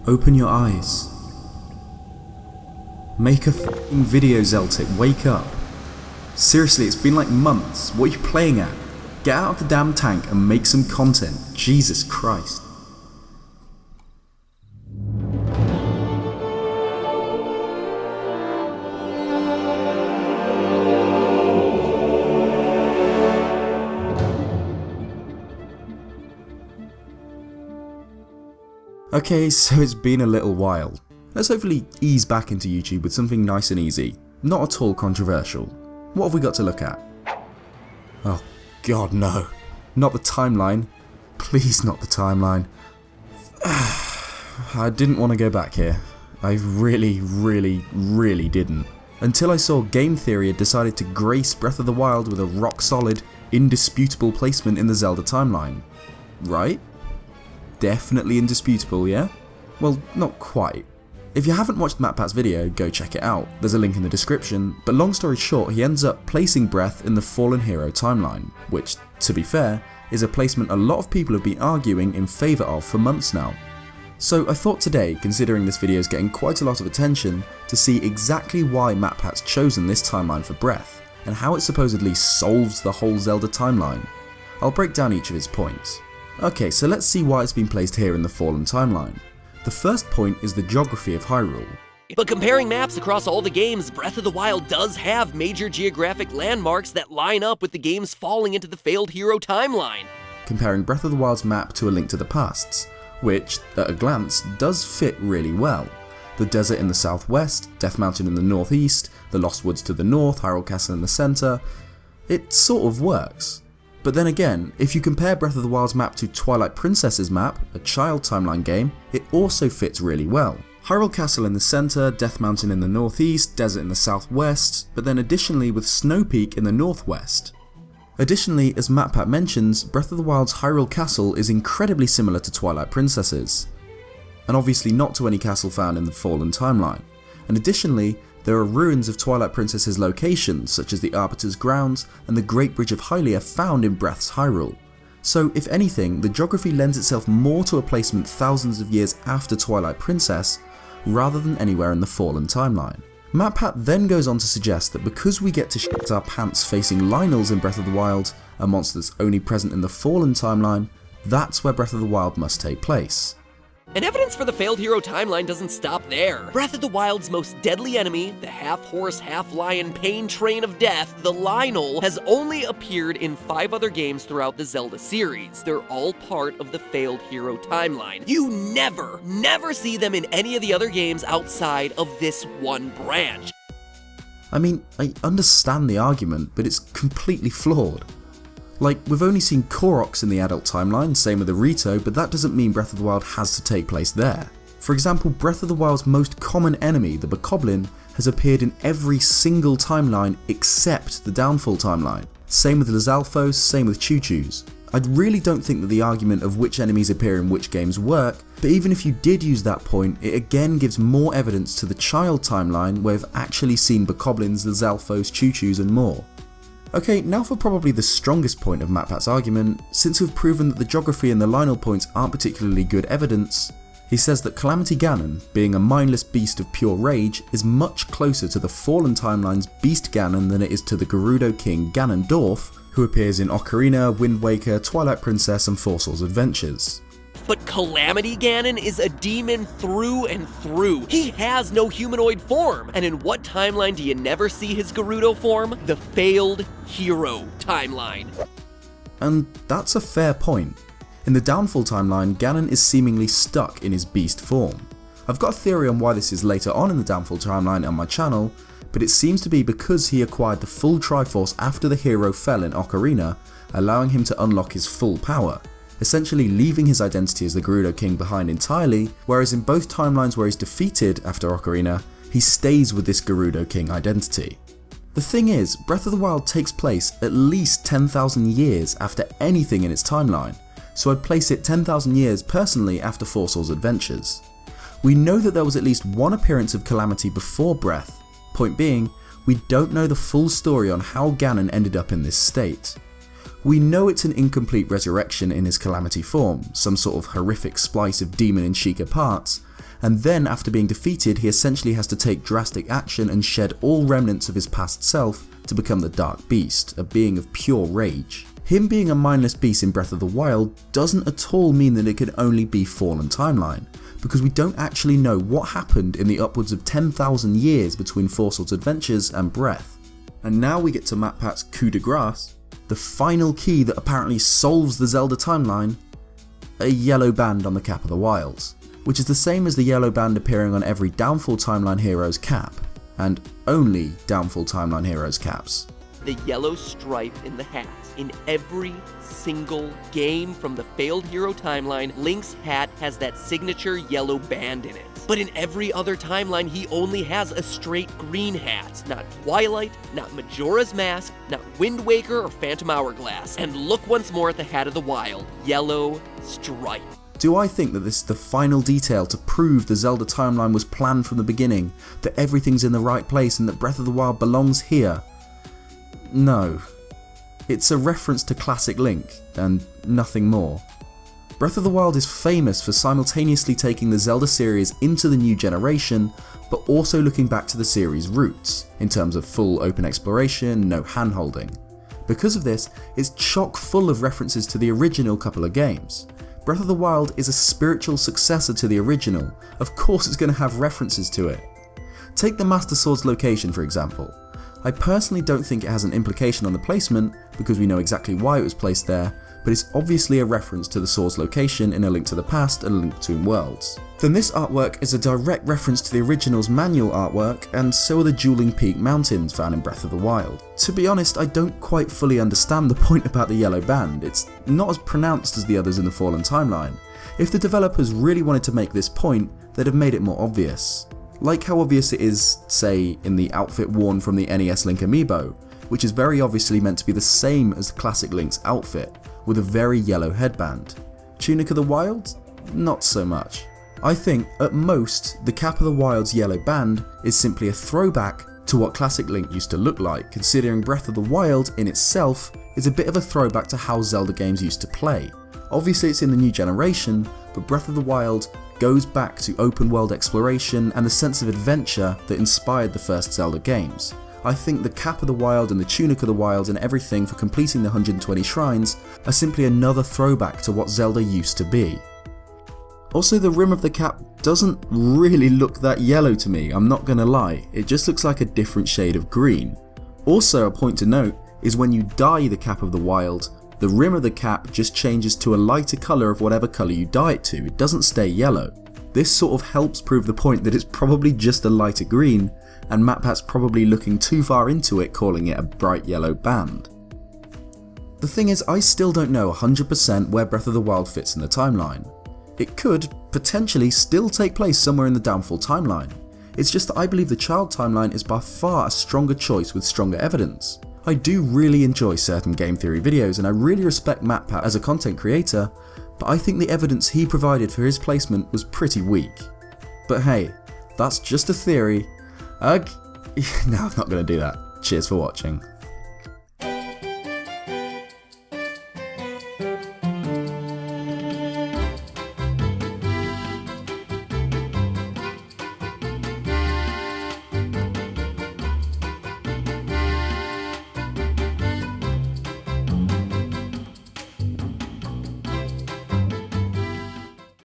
Open your eyes. Make a f***ing video, Zeltik, wake up. Seriously, it's been like months, what are you playing at? Get out of the damn tank and make some content, Jesus Christ. Okay, so it's been a little while. Let's hopefully ease back into YouTube with something nice and easy, not at all controversial. What have we got to look at? Oh god, no. Not the timeline. Please not the timeline. I didn't want to go back here. I really didn't. Until I saw Game Theory had decided to grace Breath of the Wild with a rock solid, indisputable placement in the Zelda Timeline. Right? Definitely indisputable, yeah? Well, not quite. If you haven't watched MatPat's video, go check it out, there's a link in the description, but long story short, he ends up placing Breath in the Fallen Hero timeline, which, to be fair, is a placement a lot of people have been arguing in favour of for months now. So I thought today, considering this video is getting quite a lot of attention, to see exactly why MatPat's chosen this timeline for Breath, and how it supposedly solves the whole Zelda timeline. I'll break down each of his points. Okay, so let's see why it's been placed here in the Fallen timeline. The first point is the geography of Hyrule. But comparing maps across all the games, Breath of the Wild does have major geographic landmarks that line up with the games falling into the failed hero timeline. Comparing Breath of the Wild's map to A Link to the Past's, which, at a glance, does fit really well. The desert in the southwest, Death Mountain in the northeast, the Lost Woods to the north, Hyrule Castle in the centre. It sort of works. But then again, if you compare Breath of the Wild's map to Twilight Princess's map, a child timeline game, it also fits really well. Hyrule Castle in the centre, Death Mountain in the northeast, Desert in the southwest, but then additionally with Snow Peak in the northwest. Additionally, as MatPat mentions, Breath of the Wild's Hyrule Castle is incredibly similar to Twilight Princess's, and obviously not to any castle found in the Fallen timeline. And additionally, there are ruins of Twilight Princess's locations, such as the Arbiter's Grounds and the Great Bridge of Hylia found in Breath's Hyrule. So if anything, the geography lends itself more to a placement thousands of years after Twilight Princess, rather than anywhere in the Fallen timeline. MatPat then goes on to suggest that because we get to shit our pants facing Lynels in Breath of the Wild, a monster that's only present in the Fallen timeline, that's where Breath of the Wild must take place. And evidence for the failed hero timeline doesn't stop there. Breath of the Wild's most deadly enemy, the half-horse, half-lion pain train of death, the Lynel, has only appeared in 5 other games throughout the Zelda series. They're all part of the failed hero timeline. You never see them in any of the other games outside of this one branch. I mean, I understand the argument, but it's completely flawed. Like, we've only seen Koroks in the adult timeline, same with the Rito, but that doesn't mean Breath of the Wild has to take place there. For example, Breath of the Wild's most common enemy, the Bokoblin, has appeared in every single timeline except the Downfall timeline. Same with Lizalfos, same with Choo-Choos. I really don't think that the argument of which enemies appear in which games work, but even if you did use that point, it again gives more evidence to the child timeline where we've actually seen Bokoblins, Lizalfos, Choo-Choos and more. Okay, now for probably the strongest point of MatPat's argument. Since we've proven that the geography and the Lynel points aren't particularly good evidence, he says that Calamity Ganon, being a mindless beast of pure rage, is much closer to the Fallen timeline's Beast Ganon than it is to the Gerudo King Ganondorf, who appears in Ocarina, Wind Waker, Twilight Princess and Four Swords Adventures. But Calamity Ganon is a demon through and through. He has no humanoid form. And in what timeline do you never see his Gerudo form? The failed hero timeline. And that's a fair point. In the Downfall timeline, Ganon is seemingly stuck in his beast form. I've got a theory on why this is later on in the Downfall timeline on my channel, but it seems to be because he acquired the full Triforce after the hero fell in Ocarina, allowing him to unlock his full power, essentially leaving his identity as the Gerudo King behind entirely, whereas in both timelines where he's defeated after Ocarina, he stays with this Gerudo King identity. The thing is, Breath of the Wild takes place at least 10,000 years after anything in its timeline, so I'd place it 10,000 years personally after Four Swords Adventures. We know that there was at least one appearance of Calamity before Breath, point being, we don't know the full story on how Ganon ended up in this state. We know it's an incomplete resurrection in his Calamity form, some sort of horrific splice of demon and Sheikah parts, and then after being defeated he essentially has to take drastic action and shed all remnants of his past self to become the Dark Beast, a being of pure rage. Him being a mindless beast in Breath of the Wild doesn't at all mean that it can only be Fallen Timeline, because we don't actually know what happened in the upwards of 10,000 years between Four Swords Adventures and Breath. And now we get to MatPat's coup de grace, the final key that apparently solves the Zelda timeline, a yellow band on the cap of the wilds, which is the same as the yellow band appearing on every Downfall Timeline hero's cap, and only Downfall Timeline heroes' caps. The yellow stripe in the hat. In every single game from the Failed Hero Timeline, Link's hat has that signature yellow band in it. But in every other timeline, he only has a straight green hat. Not Twilight, not Majora's Mask, not Wind Waker or Phantom Hourglass. And look once more at the Hat of the Wild. Yellow stripe. Do I think that this is the final detail to prove the Zelda timeline was planned from the beginning, that everything's in the right place and that Breath of the Wild belongs here? No. It's a reference to classic Link, and nothing more. Breath of the Wild is famous for simultaneously taking the Zelda series into the new generation, but also looking back to the series' roots, in terms of full open exploration, no hand-holding. Because of this, it's chock full of references to the original couple of games. Breath of the Wild is a spiritual successor to the original, of course it's going to have references to it. Take the Master Sword's location for example. I personally don't think it has an implication on the placement, because we know exactly why it was placed there, but it's obviously a reference to the sword's location in A Link to the Past and A Link Between Worlds. Then this artwork is a direct reference to the original's manual artwork, and so are the Dueling Peak Mountains found in Breath of the Wild. To be honest, I don't quite fully understand the point about the yellow band. It's not as pronounced as the others in the Fallen Timeline. If the developers really wanted to make this point, they'd have made it more obvious. Like how obvious it is, say, in the outfit worn from the NES Link amiibo, which is very obviously meant to be the same as classic Link's outfit, with a very yellow headband. Tunic of the Wild? Not so much. I think, at most, the Cap of the Wild's yellow band is simply a throwback to what classic Link used to look like, considering Breath of the Wild in itself is a bit of a throwback to how Zelda games used to play. Obviously it's in the new generation, but Breath of the Wild goes back to open world exploration and the sense of adventure that inspired the first Zelda games. I think the Cap of the Wild and the Tunic of the Wild and everything for completing the 120 shrines are simply another throwback to what Zelda used to be. Also, the rim of the cap doesn't really look that yellow to me, I'm not gonna lie, it just looks like a different shade of green. Also, a point to note is when you dye the Cap of the Wild, the rim of the cap just changes to a lighter colour of whatever colour you dye it to, it doesn't stay yellow. This sort of helps prove the point that it's probably just a lighter green, and MatPat's probably looking too far into it calling it a bright yellow band. The thing is, I still don't know 100% where Breath of the Wild fits in the timeline. It could, potentially, still take place somewhere in the Downfall timeline. It's just that I believe the Child timeline is by far a stronger choice with stronger evidence. I do really enjoy certain game theory videos and I really respect MatPat as a content creator, but I think the evidence he provided for his placement was pretty weak. But hey, that's just a theory. No, I'm not going to do that. Cheers for watching.